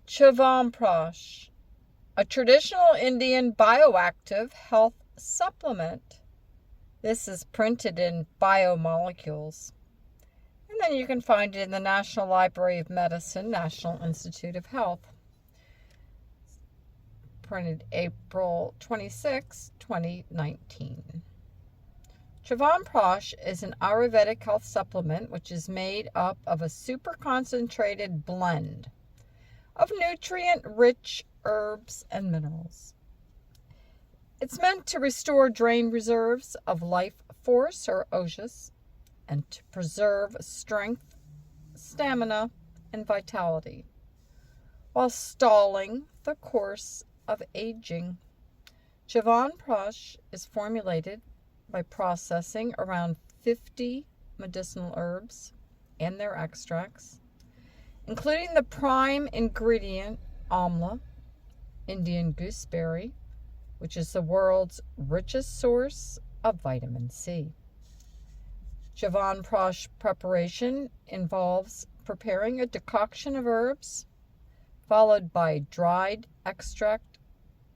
Chyawanprash, a traditional Indian bioactive health supplement. This is printed in biomolecules. And then you can find it in the National Library of Medicine, National Institute of Health. Printed April 26, 2019. Chyawanprash is an Ayurvedic health supplement which is made up of a super concentrated blend of nutrient-rich herbs and minerals. It's meant to restore drained reserves of life force or ojas and to preserve strength, stamina, and vitality while stalling the course of aging. Chyawanprash is formulated by processing around 50 medicinal herbs and their extracts, including the prime ingredient amla, Indian gooseberry, which is the world's richest source of vitamin C. Chyawanprash preparation involves preparing a decoction of herbs, followed by dried extract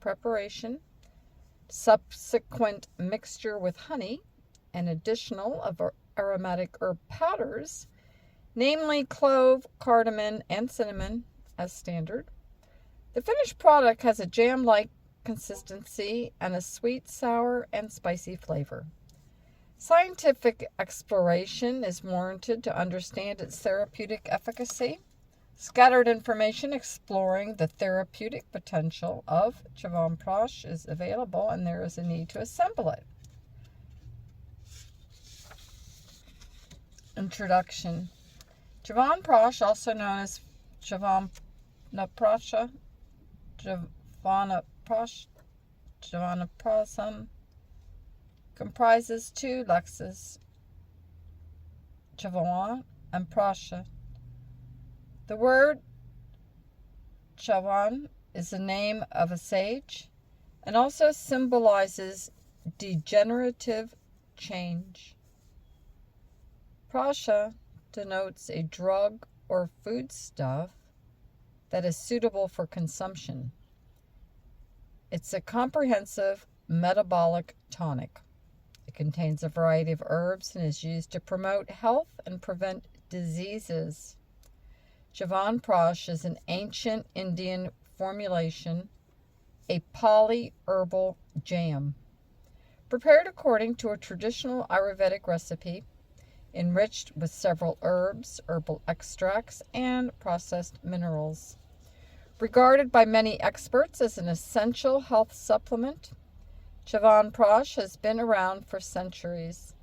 preparation, subsequent mixture with honey, and additional of aromatic herb powders, namely clove, cardamom, and cinnamon as standard. The finished product has a jam-like consistency and a sweet, sour, and spicy flavor. Scientific exploration is warranted to understand its therapeutic efficacy. Scattered information exploring the therapeutic potential of Chyawanprash is available, and there is a need to assemble it. Introduction. Chyawanprash, also known as Chyawanprasha, Chyawanprasam, comprises two lexes, Chyawan and Prasha. The word Chyawan is the name of a sage and also symbolizes degenerative change. Prasha denotes a drug or foodstuff that is suitable for consumption. It's a comprehensive metabolic tonic. It contains a variety of herbs and is used to promote health and prevent diseases. Chyawanprash is an ancient Indian formulation, a poly-herbal jam, prepared according to a traditional Ayurvedic recipe, enriched with several herbs, herbal extracts, and processed minerals. Regarded by many experts as an essential health supplement, Chyawanprash has been around for centuries.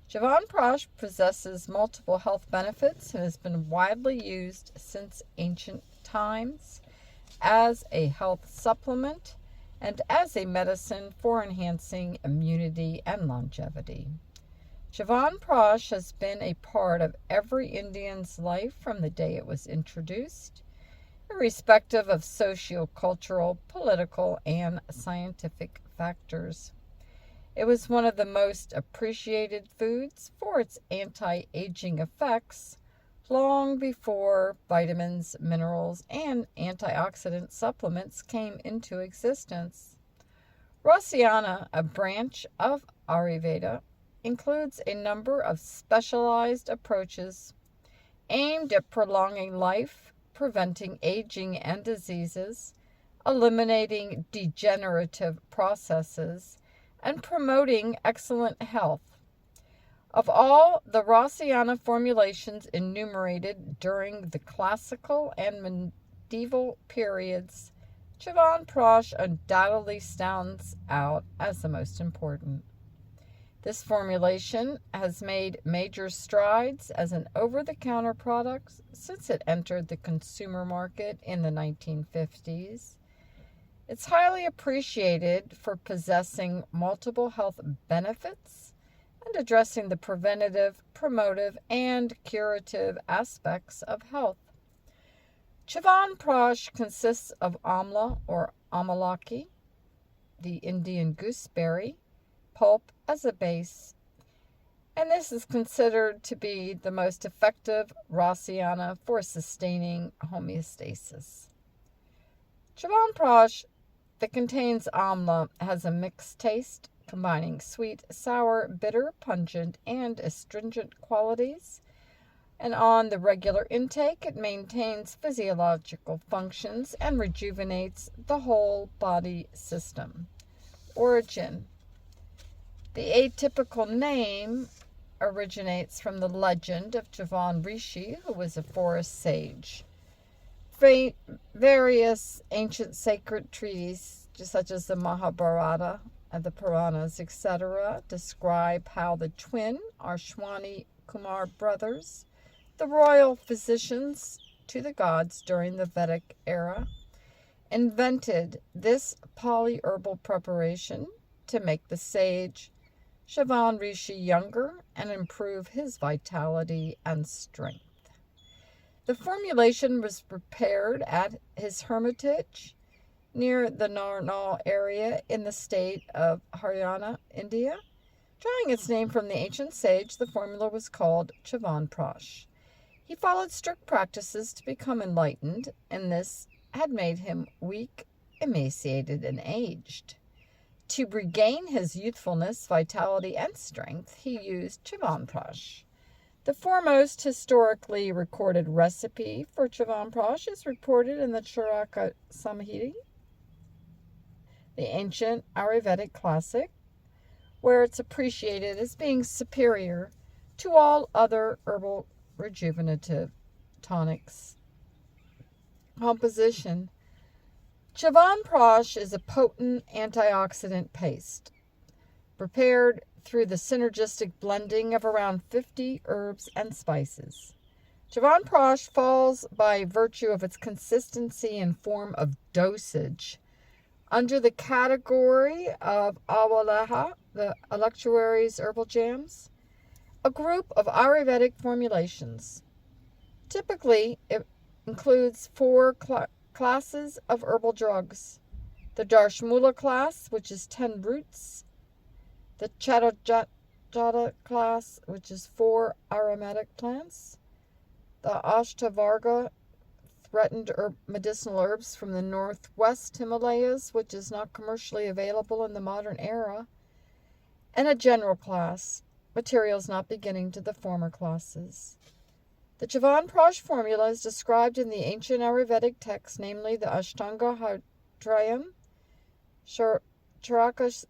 Chyawanprash possesses multiple health benefits and has been widely used since ancient times as a health supplement and as a medicine for enhancing immunity and longevity. Chyawanprash has been a part of every Indian's life from the day it was introduced, irrespective of socio-cultural, political, and scientific factors. It was one of the most appreciated foods for its anti-aging effects long before vitamins, minerals, and antioxidant supplements came into existence. Rasiana, a branch of Ayurveda, includes a number of specialized approaches aimed at prolonging life, preventing aging and diseases, eliminating degenerative processes, and promoting excellent health. Of all the Rasiana formulations enumerated during the classical and medieval periods, Chyawanprash undoubtedly stands out as the most important. This formulation has made major strides as an over-the-counter product since it entered the consumer market in the 1950s. It's highly appreciated for possessing multiple health benefits and addressing the preventative, promotive, and curative aspects of health. Chyawanprash consists of amla or amalaki, the Indian gooseberry, pulp as a base, and this is considered to be the most effective Rasiana for sustaining homeostasis. Chyawanprash that contains amla has a mixed taste, combining sweet, sour, bitter, pungent, and astringent qualities. And on the regular intake, it maintains physiological functions and rejuvenates the whole body system. Origin: the atypical name originates from the legend of Chyawan Rishi, who was a forest sage. Various ancient sacred treatises, such as the Mahabharata and the Puranas, etc., describe how the twin Ashwani Kumar brothers, the royal physicians to the gods during the Vedic era, invented this polyherbal preparation to make the sage Chyawan Rishi younger and improve his vitality and strength. The formulation was prepared at his hermitage near the Narnaul area in the state of Haryana, India. Drawing its name from the ancient sage, the formula was called Chyawanprash. He followed strict practices to become enlightened, and this had made him weak, emaciated, and aged. To regain his youthfulness, vitality, and strength, he used Chyawanprash. The foremost historically recorded recipe for Chyawanprash is reported in the Charaka Samhita, the ancient Ayurvedic classic, where it's appreciated as being superior to all other herbal rejuvenative tonics. Composition: Chyawanprash is a potent antioxidant paste prepared through the synergistic blending of around 50 herbs and spices. Chyawanprash falls, by virtue of its consistency and form of dosage, under the category of Awaleha, the electuaries herbal jams, a group of Ayurvedic formulations. Typically, it includes four classes of herbal drugs: the Darshmula class, which is 10 roots; the Chaturjata class, which is 4 aromatic plants; the Ashtavarga, threatened medicinal herbs from the northwest Himalayas, which is not commercially available in the modern era; and a general class, materials not beginning to the former classes. The Chyawanprash formula is described in the ancient Ayurvedic texts, namely the Ashtanga Hridayam, Charaka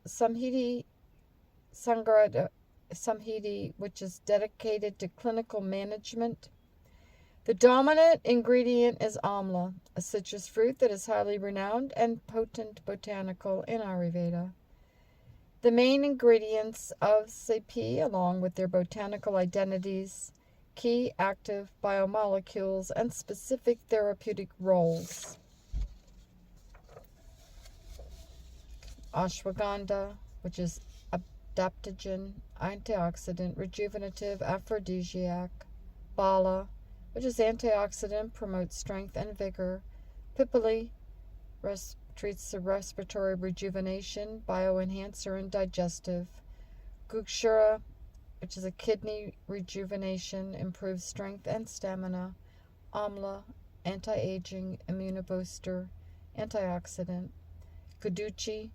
Samhita, which is dedicated to clinical management. The dominant ingredient is amla, a citrus fruit that is highly renowned and potent botanical in Ayurveda. The main ingredients of CP, along with their botanical identities, key active biomolecules, and specific therapeutic roles. Ashwagandha, which is adaptogen, antioxidant, rejuvenative, aphrodisiac. Bala, which is antioxidant, promotes strength and vigor. Pipali treats the respiratory rejuvenation, bioenhancer, and digestive. Gukshura, which is a kidney rejuvenation, improves strength and stamina. Amla, anti-aging, immunobooster, antioxidant. Guduchi,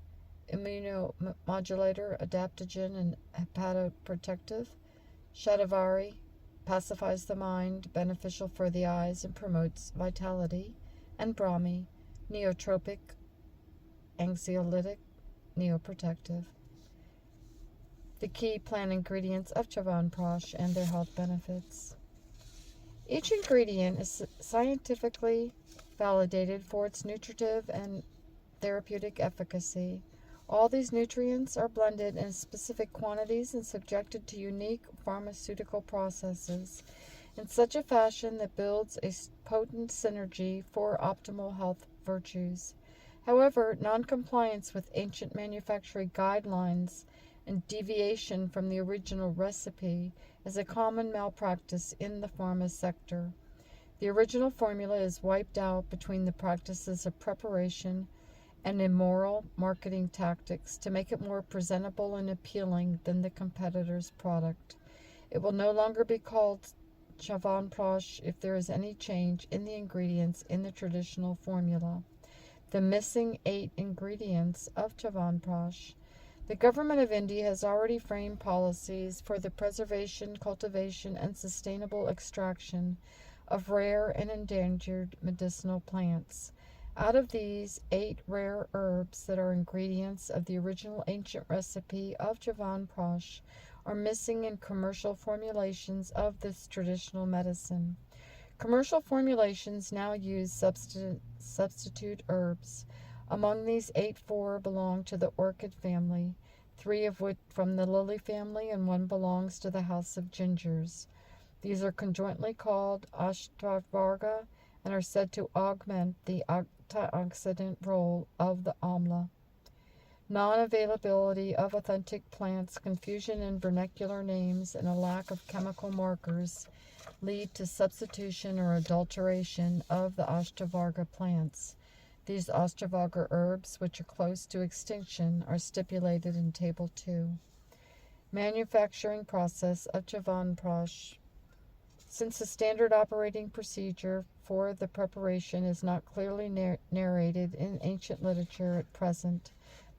immunomodulator, adaptogen, and hepatoprotective. Shatavari, pacifies the mind, beneficial for the eyes, and promotes vitality. And Brahmi, neotropic, anxiolytic, neoprotective. The key plant ingredients of Chyawanprash and their health benefits. Each ingredient is scientifically validated for its nutritive and therapeutic efficacy. All these nutrients are blended in specific quantities and subjected to unique pharmaceutical processes in such a fashion that builds a potent synergy for optimal health virtues. However, noncompliance with ancient manufacturing guidelines and deviation from the original recipe is a common malpractice in the pharma sector. The original formula is wiped out between the practices of preparation and immoral marketing tactics to make it more presentable and appealing than the competitor's product. It will no longer be called Chyawanprash if there is any change in the ingredients in the traditional formula. The missing 8 ingredients of Chyawanprash. The government of India has already framed policies for the preservation, cultivation, and sustainable extraction of rare and endangered medicinal plants. Out of these 8 rare herbs that are ingredients of the original ancient recipe of Chyawanprash are missing in commercial formulations of this traditional medicine. Commercial formulations now use substitute herbs. Among these 8, 4 belong to the orchid family, 3 of which from the lily family, and 1 belongs to the house of gingers. These are conjointly called Ashtavarga and are said to augment the antioxidant role of the amla. Non-availability of authentic plants, confusion in vernacular names, and a lack of chemical markers lead to substitution or adulteration of the Ashtavarga plants. These Ashtavarga herbs, which are close to extinction, are stipulated in Table 2. Manufacturing process of Chyawanprash. Since the standard operating procedure for the preparation is not clearly narrated in ancient literature at present,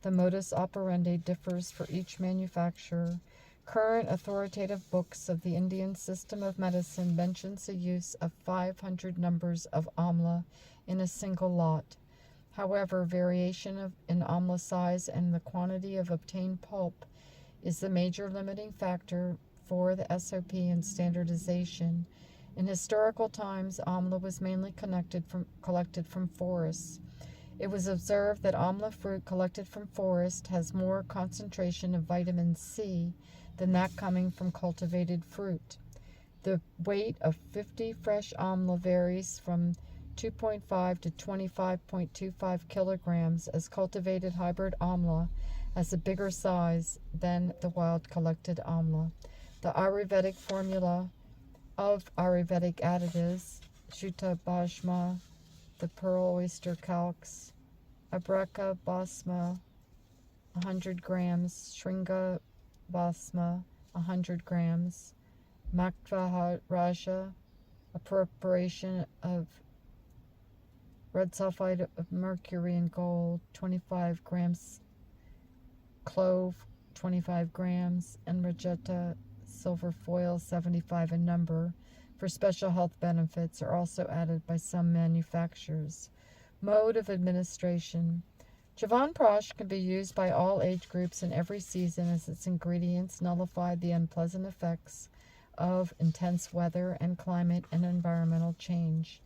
the modus operandi differs for each manufacturer. Current authoritative books of the Indian system of medicine mentions the use of 500 numbers of amla in a single lot. However, variation in amla size and the quantity of obtained pulp is the major limiting factor for the SOP and standardization. In historical times, amla was mainly collected from forests. It was observed that amla fruit collected from forest has more concentration of vitamin C than that coming from cultivated fruit. The weight of 50 fresh amla varies from 2.5 to 25.25 kilograms, as cultivated hybrid amla has a bigger size than the wild collected amla. The Ayurvedic formula of Ayurvedic additives, Shuta Bhasma, the pearl oyster calx, Abreka Basma, 100 grams, Shringa Basma, 100 grams, Makva Raja, a preparation of red sulfide of mercury and gold, 25 grams, clove, 25 grams, and Rajeta silver foil, 75 in number, for special health benefits, are also added by some manufacturers. Mode of administration. Chyawanprash can be used by all age groups in every season, as its ingredients nullify the unpleasant effects of intense weather and climate and environmental change.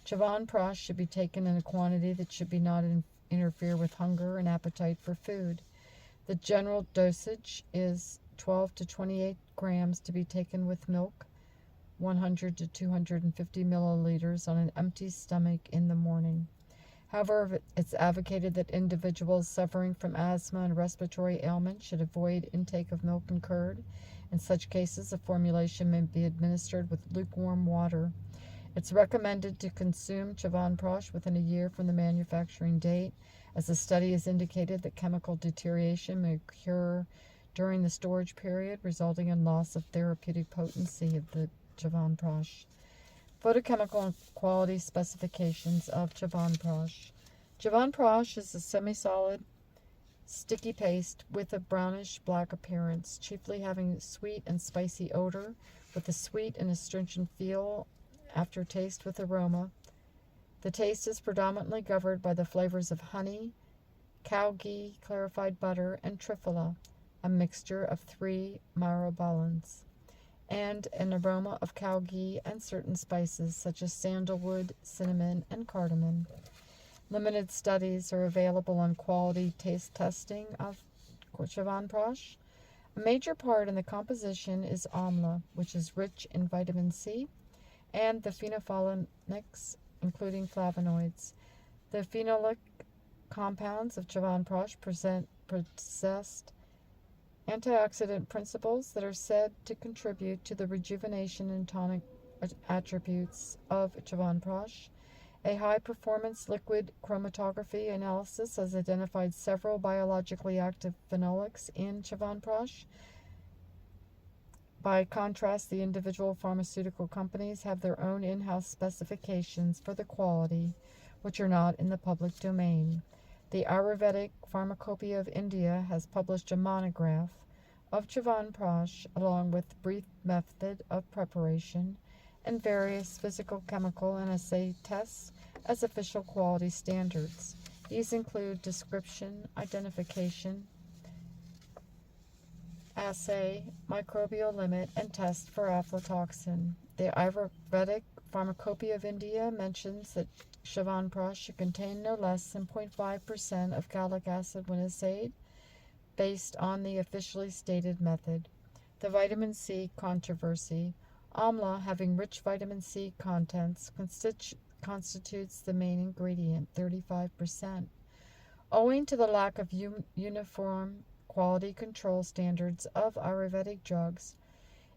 Chyawanprash should be taken in a quantity that should not interfere with hunger and appetite for food. The general dosage is 12 to 28 grams to be taken with milk, 100 to 250 milliliters on an empty stomach in the morning. However, it's advocated that individuals suffering from asthma and respiratory ailments should avoid intake of milk and curd. In such cases, a formulation may be administered with lukewarm water. It's recommended to consume Chyawanprash within a year from the manufacturing date, as the study has indicated that chemical deterioration may occur during the storage period, resulting in loss of therapeutic potency of the Chyawanprash. Photochemical and quality specifications of Chyawanprash. Chyawanprash is a semi-solid, sticky paste with a brownish-black appearance, chiefly having sweet and spicy odor, with a sweet and astringent feel aftertaste with aroma. The taste is predominantly governed by the flavors of honey, cow ghee, clarified butter, and triphala, a mixture of 3 myrobalans, and an aroma of cow ghee and certain spices such as sandalwood, cinnamon, and cardamom. Limited studies are available on quality taste testing of Chyawanprash. A major part in the composition is amla, which is rich in vitamin C, and the phenolphthaleins, including flavonoids. The phenolic compounds of Chyawanprash possess antioxidant principles that are said to contribute to the rejuvenation and tonic attributes of Chyawanprash. A high-performance liquid chromatography analysis has identified several biologically active phenolics in Chyawanprash. By contrast, the individual pharmaceutical companies have their own in-house specifications for the quality, which are not in the public domain. The Ayurvedic Pharmacopoeia of India has published a monograph of Chyawanprash along with brief method of preparation and various physical, chemical, and assay tests as official quality standards. These include description, identification, assay, microbial limit, and test for aflatoxin. The Ayurvedic Pharmacopoeia of India mentions that Chyawanprash should contain no less than 0.5% of gallic acid when assayed, based on the officially stated method. The vitamin C controversy. Amla, having rich vitamin C contents, constitutes the main ingredient, 35%. Owing to the lack of uniform quality control standards of Ayurvedic drugs,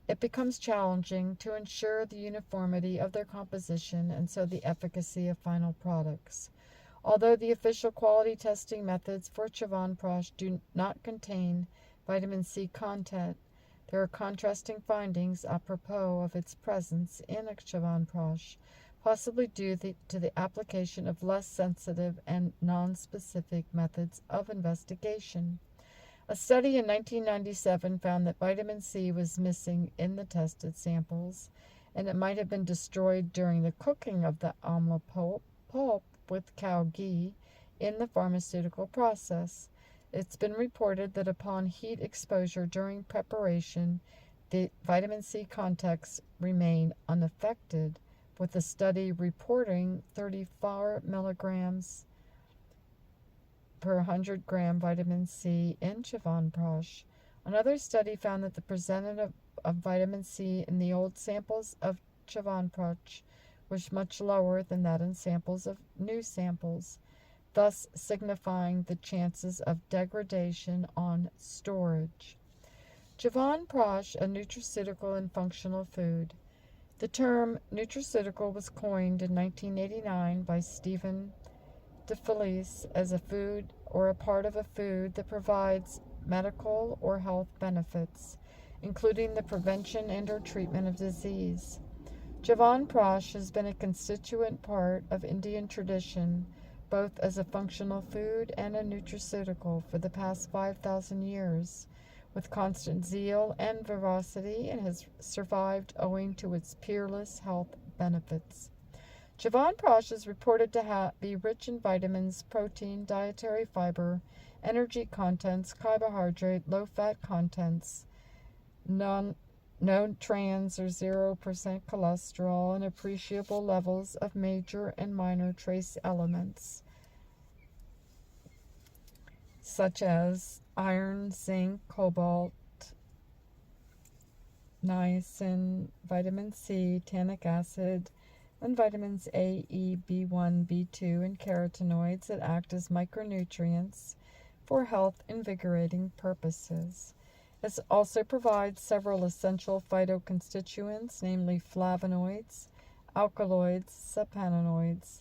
it becomes challenging to ensure the uniformity of their composition and so the efficacy of final products. Although the official quality testing methods for Chyawanprash do not contain vitamin C content, there are contrasting findings apropos of its presence in Chyawanprash, possibly due to the application of less sensitive and non-specific methods of investigation. A study in 1997 found that vitamin C was missing in the tested samples, and it might have been destroyed during the cooking of the amla pulp with cow ghee in the pharmaceutical process. It's been reported that upon heat exposure during preparation, the vitamin C contents remain unaffected, with the study reporting 34 milligrams per 100-gram vitamin C in Chyawanprash. Another study found that the percentage of vitamin C in the old samples of Chyawanprash was much lower than that in samples of new samples, thus signifying the chances of degradation on storage. Chyawanprash, a nutraceutical and functional food. The term nutraceutical was coined in 1989 by Stephen DeFelice as a food or a part of a food that provides medical or health benefits, including the prevention and or treatment of disease. Chyawanprash has been a constituent part of Indian tradition, both as a functional food and a nutraceutical for the past 5,000 years, with constant zeal and veracity, and has survived owing to its peerless health benefits. Chyawanprash is reported to be rich in vitamins, protein, dietary fiber, energy contents, carbohydrate, low-fat contents, no trans or 0% cholesterol, and appreciable levels of major and minor trace elements, such as iron, zinc, cobalt, niacin, vitamin C, tannic acid, and vitamins A, E, B1, B2, and carotenoids that act as micronutrients for health invigorating purposes. It also provides several essential phytoconstituents, namely flavonoids, alkaloids, saponifols,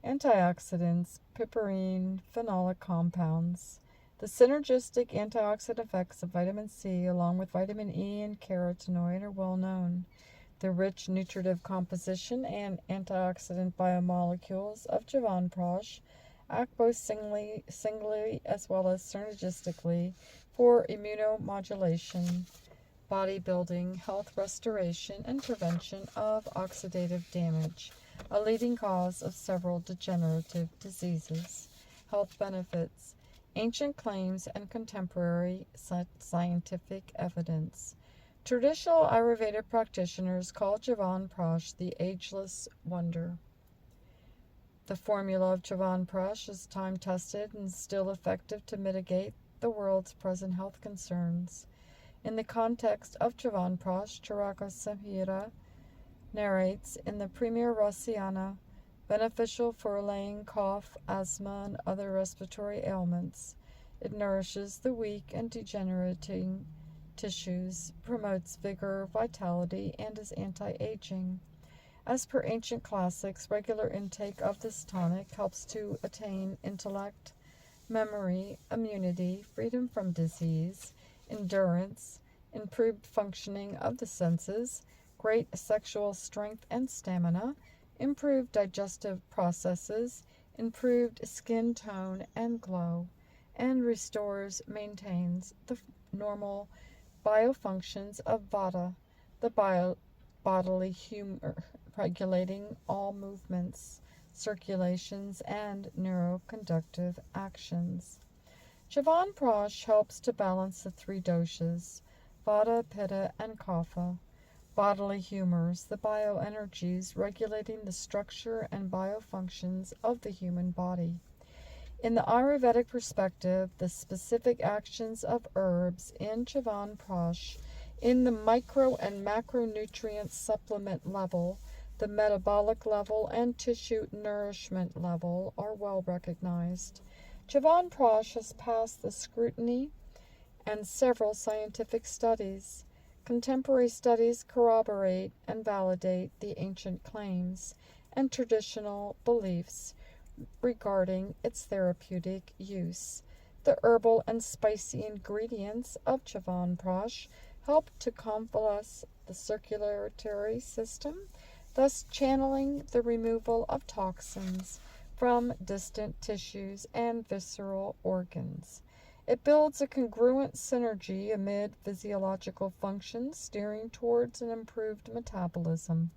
antioxidants, piperine, phenolic compounds. The synergistic antioxidant effects of vitamin C, along with vitamin E and carotenoid, are well known. The rich nutritive composition and antioxidant biomolecules of Chyawanprash act both singly as well as synergistically for immunomodulation, bodybuilding, health restoration, and prevention of oxidative damage, a leading cause of several degenerative diseases. Health benefits, ancient claims, and contemporary scientific evidence. Traditional Ayurveda practitioners call Chyawanprash the ageless wonder. The formula of Chyawanprash is time-tested and still effective to mitigate the world's present health concerns. In the context of Chyawanprash, Charaka Samhita narrates in the Premier Rasyana, beneficial for allaying cough, asthma, and other respiratory ailments. It nourishes the weak and degenerating tissues, promotes vigor, vitality, and is anti-aging. As per ancient classics, regular intake of this tonic helps to attain intellect, memory, immunity, freedom from disease, endurance, improved functioning of the senses, great sexual strength and stamina, improved digestive processes, improved skin tone and glow, and maintains the normal biofunctions of vata, the bodily humor, regulating all movements, circulations, and neuroconductive actions. Chyawanprash helps to balance the three doshas, vata, pitta, and kapha, bodily humors, the bioenergies regulating the structure and biofunctions of the human body. In the Ayurvedic perspective, the specific actions of herbs in Chyawanprash in the micro and macronutrient supplement level, the metabolic level, and tissue nourishment level are well recognized. Chyawanprash has passed the scrutiny and several scientific studies. Contemporary studies corroborate and validate the ancient claims and traditional beliefs regarding its therapeutic use. The herbal and spicy ingredients of Chyawanprash help to convalesce the circulatory system, thus channeling the removal of toxins from distant tissues and visceral organs. It builds a congruent synergy amid physiological functions, steering towards an improved metabolism.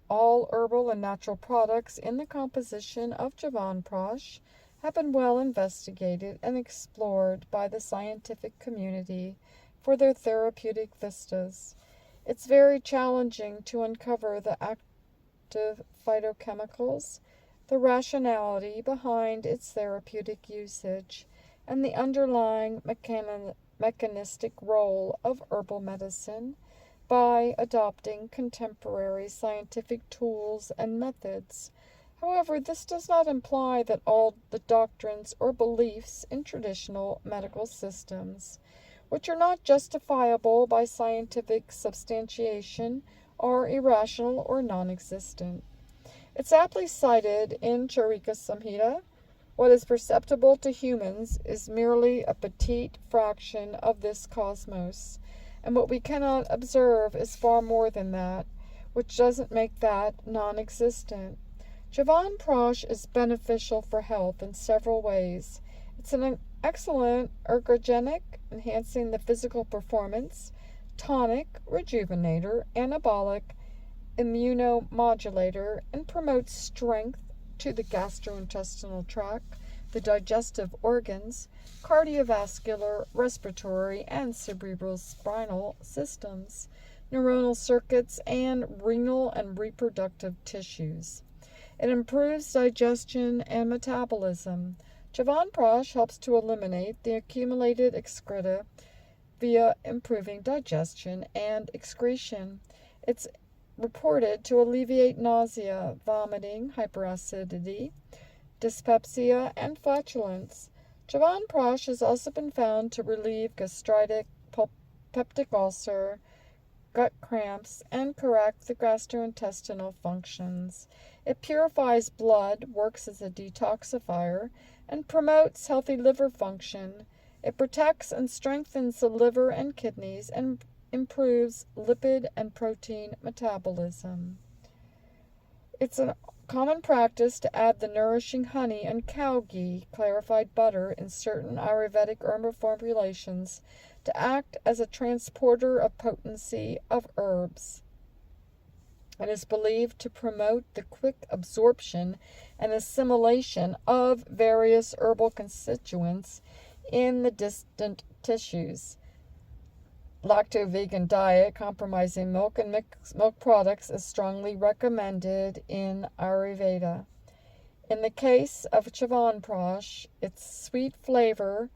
All herbal and natural products in the composition of Chyawanprash have been well investigated and explored by the scientific community for their therapeutic vistas. It's very challenging to uncover the active phytochemicals, the rationality behind its therapeutic usage, and the underlying mechanistic role of herbal medicine by adopting contemporary scientific tools and methods. However, this does not imply that all the doctrines or beliefs in traditional medical systems, which are not justifiable by scientific substantiation, are irrational or non-existent. It's aptly cited in Charika Samhita, what is perceptible to humans is merely a petite fraction of this cosmos, and what we cannot observe is far more than that, which doesn't make that non-existent. Chyawanprash is beneficial for health in several ways. It's an excellent ergogenic, enhancing the physical performance, tonic, rejuvenator, anabolic, immunomodulator, and promotes strength to the gastrointestinal tract, the digestive organs, cardiovascular, respiratory, and cerebrospinal systems, neuronal circuits, and renal and reproductive tissues. It improves digestion and metabolism. Chyawanprash helps to eliminate the accumulated excreta via improving digestion and excretion. It's reported to alleviate nausea, vomiting, hyperacidity, dyspepsia, and flatulence. Chyawanprash has also been found to relieve gastritic, peptic ulcer, gut cramps, and correct the gastrointestinal functions. It purifies blood, works as a detoxifier, and promotes healthy liver function. It protects and strengthens the liver and kidneys and improves lipid and protein metabolism. It's a common practice to add the nourishing honey and cow ghee, clarified butter, in certain Ayurvedic herbal formulations to act as a transporter of potency of herbs. It is believed to promote the quick absorption and assimilation of various herbal constituents in the distant tissues. Lacto-vegan diet compromising milk and milk products is strongly recommended in Ayurveda. In the case of Chyawanprash, its sweet flavor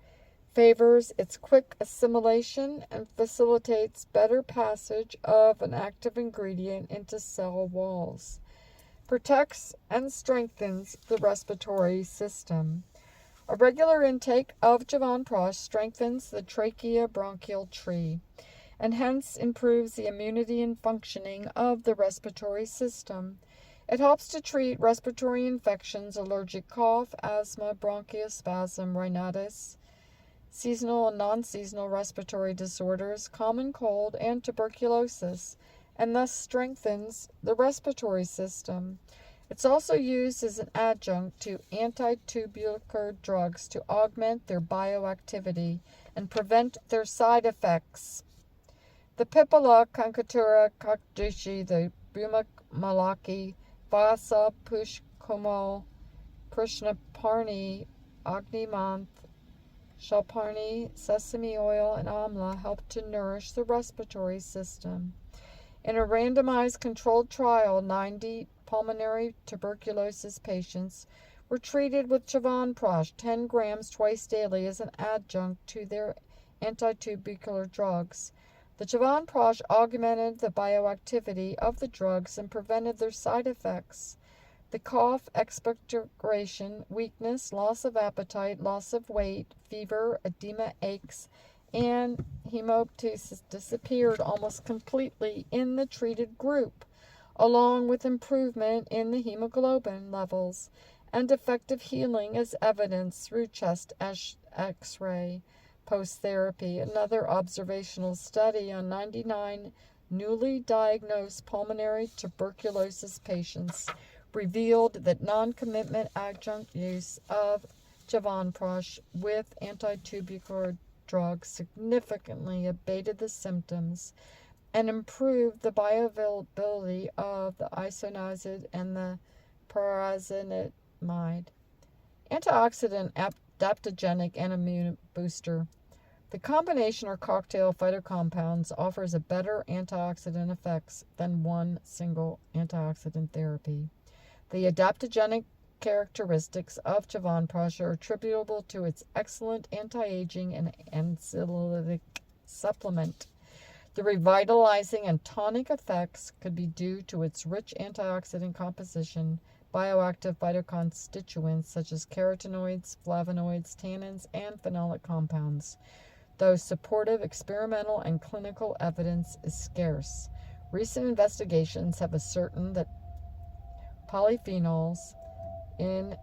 favors its quick assimilation and facilitates better passage of an active ingredient into cell walls. Protects and strengthens the respiratory system. A regular intake of Chyawanprash strengthens the tracheobronchial tree and hence improves the immunity and functioning of the respiratory system. It helps to treat respiratory infections, allergic cough, asthma, bronchospasm, rhinitis, seasonal and non-seasonal respiratory disorders, common cold, and tuberculosis, and thus strengthens the respiratory system. It's also used as an adjunct to antitubercular drugs to augment their bioactivity and prevent their side effects. The Pipala, Kankatura, Kakdushi, the Bruma Malaki, Vasa, Pushkomo, Krishnaparni, Agnimanth, Shalparni, sesame oil, and amla help to nourish the respiratory system. In a randomized controlled trial, 90 pulmonary tuberculosis patients were treated with Chyawanprash 10 grams twice daily as an adjunct to their antitubercular drugs. The Chyawanprash augmented the bioactivity of the drugs and prevented their side effects. The cough, expectoration, weakness, loss of appetite, loss of weight, fever, edema, aches, and hemoptysis disappeared almost completely in the treated group, along with improvement in the hemoglobin levels and effective healing as evidenced through chest x-ray post-therapy. Another observational study on 99 newly diagnosed pulmonary tuberculosis patients revealed that non-commitment adjunct use of Chyawanprash with antitubercular drugs significantly abated the symptoms and improved the bioavailability of the isoniazid and the pyrazinamide. Antioxidant, adaptogenic, and immune booster. The combination or cocktail of phytocompounds offers a better antioxidant effects than one single antioxidant therapy. The adaptogenic characteristics of Chyawanprash are attributable to its excellent anti-aging and anxiolytic supplement. The revitalizing and tonic effects could be due to its rich antioxidant composition, bioactive phytoconstituents such as carotenoids, flavonoids, tannins, and phenolic compounds, though supportive experimental and clinical evidence is scarce. Recent investigations have ascertained that polyphenols in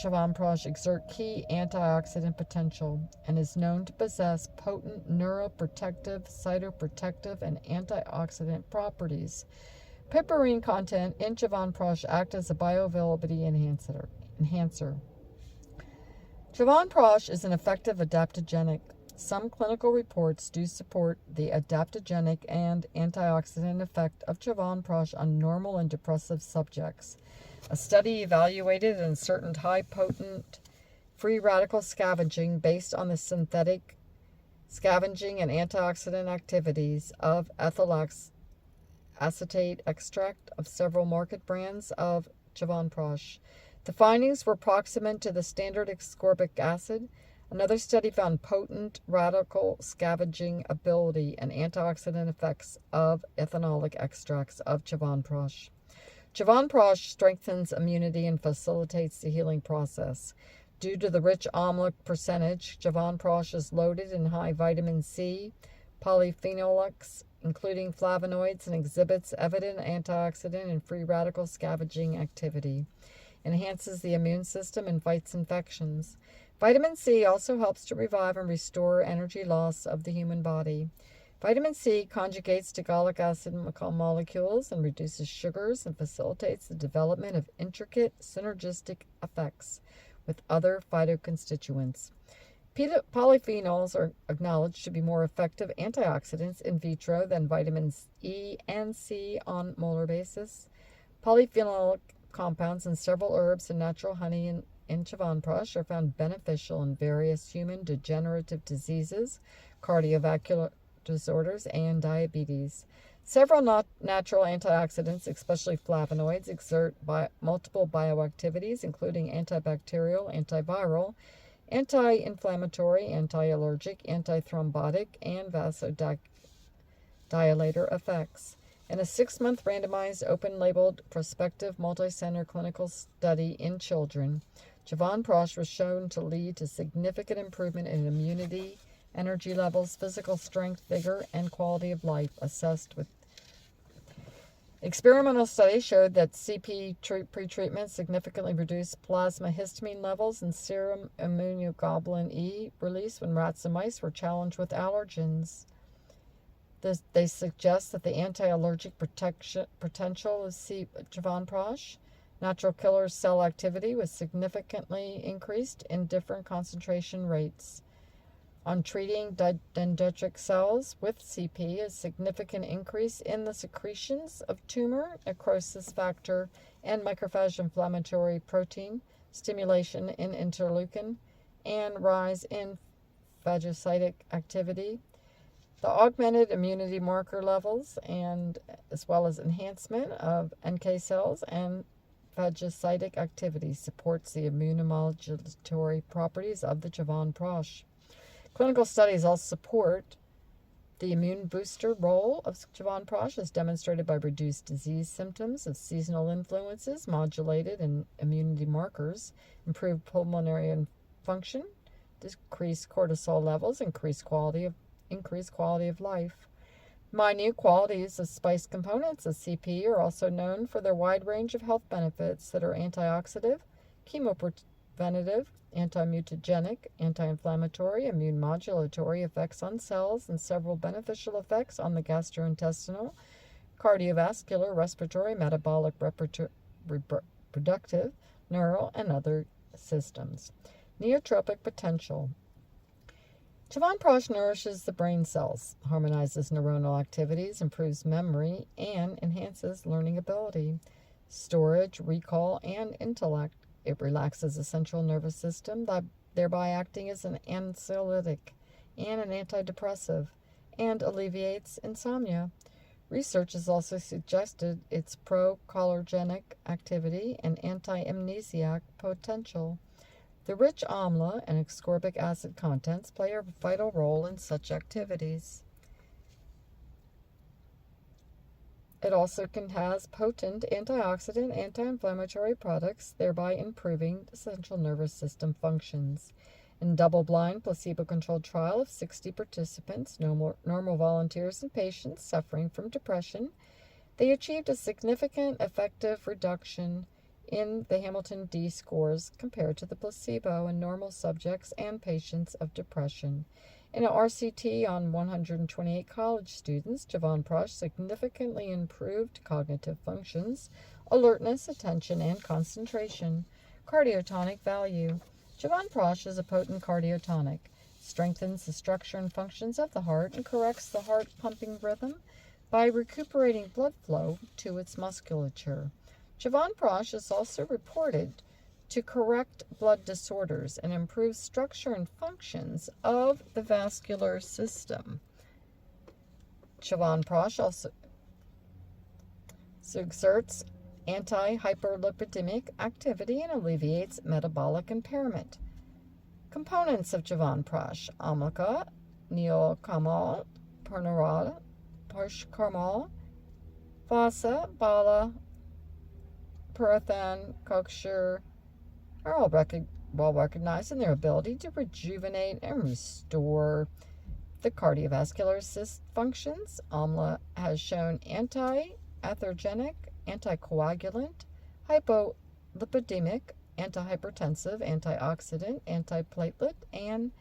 Chyawanprash exert key antioxidant potential and is known to possess potent neuroprotective, cytoprotective, and antioxidant properties. Piperine content in Chyawanprash act as a bioavailability enhancer. Chyawanprash is an effective adaptogenic. Some clinical reports do support the adaptogenic and antioxidant effect of Chyawanprash on normal and depressive subjects. A study evaluated and ascertained high-potent free radical scavenging based on the synthetic scavenging and antioxidant activities of ethyl acetate extract of several market brands of Chyawanprash. The findings were proximate to the standard ascorbic acid. Another study found potent radical scavenging ability and antioxidant effects of ethanolic extracts of Chyawanprash. Chyawanprash strengthens immunity and facilitates the healing process. Due to the rich amla percentage, Chyawanprash is loaded in high vitamin C, polyphenolics, including flavonoids, and exhibits evident antioxidant and free radical scavenging activity. Enhances the immune system and fights infections. Vitamin C also helps to revive and restore energy loss of the human body. Vitamin C conjugates to gallic acid molecules and reduces sugars and facilitates the development of intricate synergistic effects with other phytoconstituents. Polyphenols are acknowledged to be more effective antioxidants in vitro than vitamins E and C on molar basis. Polyphenolic compounds in several herbs and natural honey in Chyawanprash are found beneficial in various human degenerative diseases, cardiovascular disorders, and diabetes. Several natural antioxidants, especially flavonoids, exert multiple bioactivities, including antibacterial, antiviral, anti-inflammatory, anti-allergic, antithrombotic, and vasodilator effects. In a 6-month randomized, open-labeled, prospective, multi-center clinical study in children, Chyawanprash was shown to lead to significant improvement in immunity, energy levels, physical strength, vigor, and quality of life assessed with. Experimental studies showed that CP pretreatment significantly reduced plasma histamine levels and serum immunoglobulin E release when rats and mice were challenged with allergens. They suggest that the anti-allergic potential of Chyawanprash, natural killer cell activity, was significantly increased in different concentration rates. On treating dendritic cells with CP, a significant increase in the secretions of tumor necrosis factor and macrophage inflammatory protein, stimulation in interleukin, and rise in phagocytic activity. The augmented immunity marker levels, and as well as enhancement of NK cells and phagocytic activity, supports the immunomodulatory properties of the Chyawanprash. Clinical studies also support the immune booster role of Chyawanprash, as demonstrated by reduced disease symptoms of seasonal influences, modulated in immunity markers, improved pulmonary function, decreased cortisol levels, increased quality of life. Minute qualities of spice components of CP are also known for their wide range of health benefits that are antioxidant, chemopreventative, anti-mutagenic, anti-inflammatory, immune modulatory effects on cells, and several beneficial effects on the gastrointestinal, cardiovascular, respiratory, metabolic, reproductive, neural, and other systems. Neotropic potential. Chyawanprash nourishes the brain cells, harmonizes neuronal activities, improves memory, and enhances learning ability, storage, recall, and intellect. It relaxes the central nervous system, thereby acting as an anxiolytic and an antidepressive, and alleviates insomnia. Research has also suggested its pro-cholinergic activity and anti-amnesiac potential. The rich amla and ascorbic acid contents play a vital role in such activities. It also has potent antioxidant, anti-inflammatory products, thereby improving the central nervous system functions. In double-blind, placebo-controlled trial of 60 participants, normal volunteers and patients suffering from depression, they achieved a significant effective reduction in the Hamilton D scores compared to the placebo in normal subjects and patients of depression. In an RCT on 128 college students, Chyawanprash significantly improved cognitive functions, alertness, attention, and concentration. Cardiotonic value. Chyawanprash is a potent cardiotonic, strengthens the structure and functions of the heart, and corrects the heart pumping rhythm by recuperating blood flow to its musculature. Chyawanprash is also reported to correct blood disorders and improve structure and functions of the vascular system. Chyawanprash also exerts anti-hyperlipidemic activity and alleviates metabolic impairment. Components of Chyawanprash: amlaka, neokamal, purnarada, parshkarmal, vasa, bala, Purathan, Kokshur are all well recognized in their ability to rejuvenate and restore the cardiovascular functions. Amla has shown anti-atherogenic, anticoagulant, hypolipidemic, antihypertensive, antioxidant, antiplatelet, and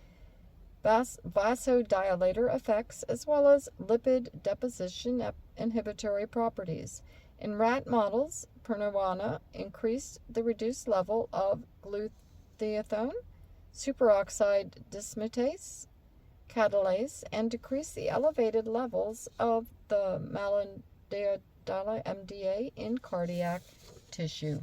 vasodilator effects, as well as lipid deposition inhibitory properties. In rat models, purnarana increased the reduced level of glutathione, superoxide dismutase, catalase, and decreased the elevated levels of the malondialide MDA in cardiac tissue.